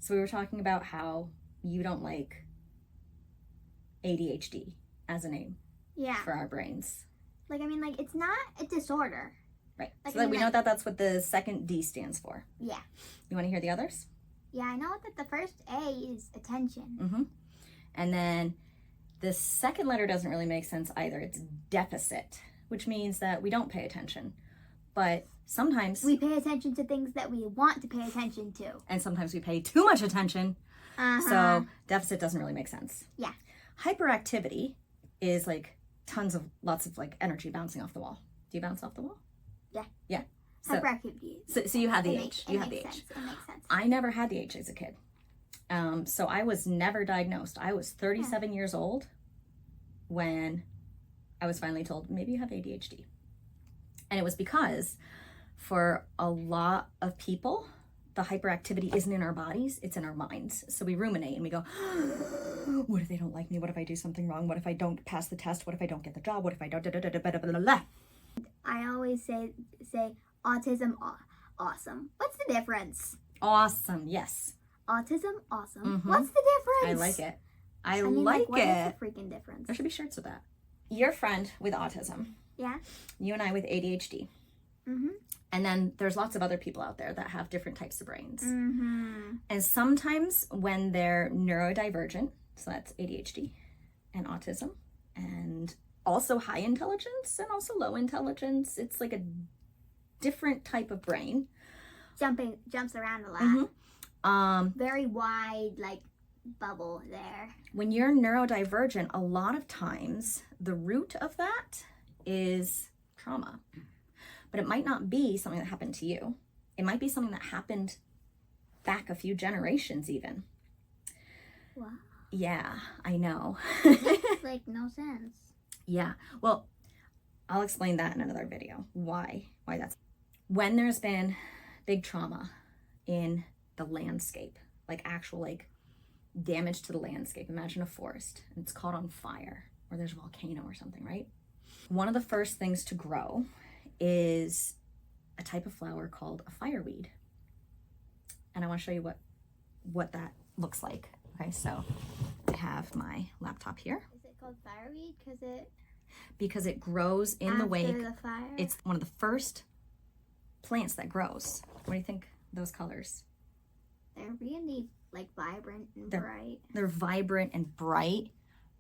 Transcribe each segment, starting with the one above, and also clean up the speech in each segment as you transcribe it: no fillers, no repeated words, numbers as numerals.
So we were talking about how you don't like ADHD as a name for our brains. Like, I mean, like, it's not a disorder. Right. Like, so that we know that that's what the second D stands for. Yeah. You want to hear the others? Yeah, I know that the first A is attention. Mm-hmm. And then the second letter doesn't really make sense either. It's deficit, which means that we don't pay attention. But sometimes we pay attention to things that we want to pay attention to. And sometimes we pay too much attention. So deficit doesn't really make sense. Yeah. Hyperactivity is like lots of like energy bouncing off the wall. Do you bounce off the wall? Yeah. Yeah. Hyperactivity. So you have the H. You have the H. It makes sense. I never had the H as a kid. So I was never diagnosed. I was 37 years old when I was finally told, maybe you have ADHD. And it was because for a lot of people, the hyperactivity isn't in our bodies, it's in our minds. So we ruminate and we go, what if they don't like me? What if I do something wrong? What if I don't pass the test? What if I don't get the job? What if I don't I always say autism, awesome. What's the difference? Awesome, yes. Autism, awesome. What's the difference? I like it. I mean, like what it. What is the freaking difference? There should be shirts with that. Your friend with autism. Yeah. You and I with ADHD. And then there's lots of other people out there that have different types of brains. And sometimes when they're neurodivergent, so that's ADHD and autism, and also high intelligence and also low intelligence, it's like a different type of brain. Jumps around a lot. Very wide, like, bubble there. When you're neurodivergent, a lot of times the root of that is trauma. But it might not be something that happened to you. It might be something that happened back a few generations even. Wow. Yeah, I know. Makes, like, no sense. Yeah. Well, I'll explain that in another video. Why that's. When there's been big trauma in the landscape, like actual like damage to the landscape. Imagine a forest and it's caught on fire, or there's a volcano or something, right? One of the first things to grow is a type of flower called a fireweed. And I want to show you what that looks like. Okay, so I have my laptop here. Is it called fireweed because it grows in the wake. The fire? It's one of the first plants that grows. What do you think of those colors? They're really like vibrant and bright. They're vibrant and bright,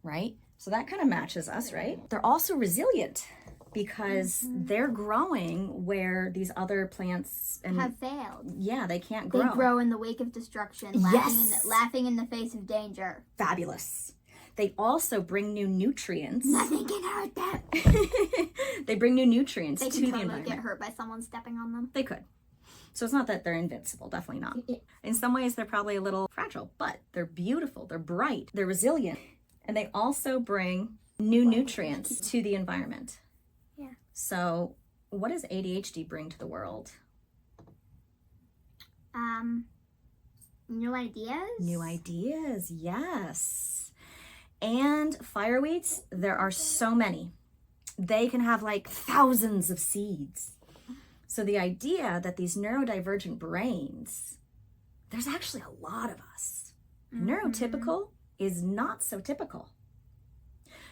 right? So that kind of matches us, right? They're also resilient because they're growing where these other plants have failed. Yeah, they can't grow. They grow in the wake of destruction, laughing in the face of danger. Fabulous. They also bring new nutrients. Nothing can hurt them. They bring new nutrients to the environment. They can totally get hurt by someone stepping on them. They could. So it's not that they're invincible, definitely not. In some ways, they're probably a little fragile, but they're beautiful, they're bright, they're resilient, and they also bring new nutrients to the environment. Yeah. So what does ADHD bring to the world? New ideas? New ideas, yes. And fireweeds, there are so many. They can have like thousands of seeds. So the idea that these neurodivergent brains, there's actually a lot of us. Neurotypical is not so typical.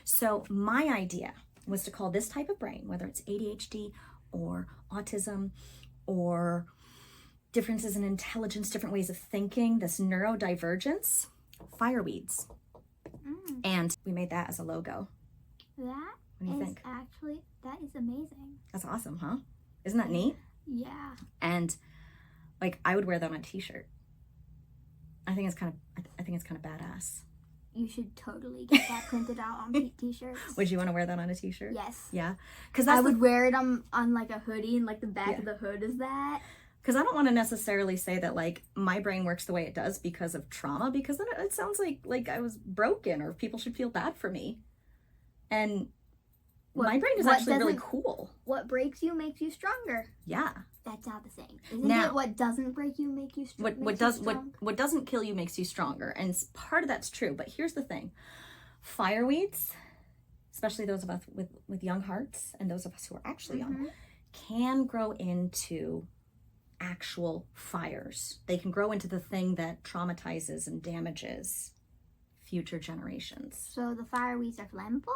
So my idea was to call this type of brain, whether it's ADHD or autism or differences in intelligence, different ways of thinking, this neurodivergence, fireweeds. And we made that as a logo. That what do you think? That is amazing. That's awesome, huh? Isn't that neat? Yeah. And like I would wear that on a t-shirt. I think it's kind of badass. You should totally get that printed out on t-shirts. Would you want to wear that on a t-shirt? Yes. Yeah. Because I would wear it on like a hoodie, and like the back of the hood is that. Because I don't want to necessarily say that like my brain works the way it does because of trauma, because then it sounds like I was broken or people should feel bad for me. And my brain is actually really cool. What breaks you makes you stronger. Yeah. That's not the same. Isn't it what doesn't break you make you stronger? What doesn't kill you makes you stronger. And part of that's true. But here's the thing. Fireweeds, especially those of us with young hearts and those of us who are actually young, can grow into actual fires. They can grow into the thing that traumatizes and damages future generations. So the fireweeds are flammable?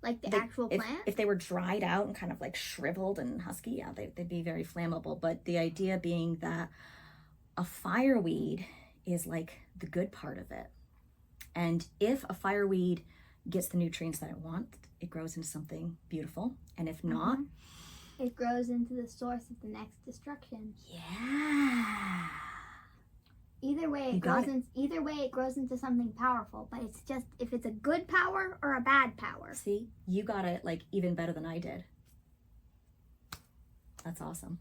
Like the actual plant? If they were dried out and kind of like shriveled and husky, yeah, they'd be very flammable. But the idea being that a fireweed is like the good part of it. And if a fireweed gets the nutrients that it wants, it grows into something beautiful. And if not, it grows into the source of the next destruction. Yeah. Either way, it grows into something powerful. But it's just if it's a good power or a bad power. See, you got it like even better than I did. That's awesome.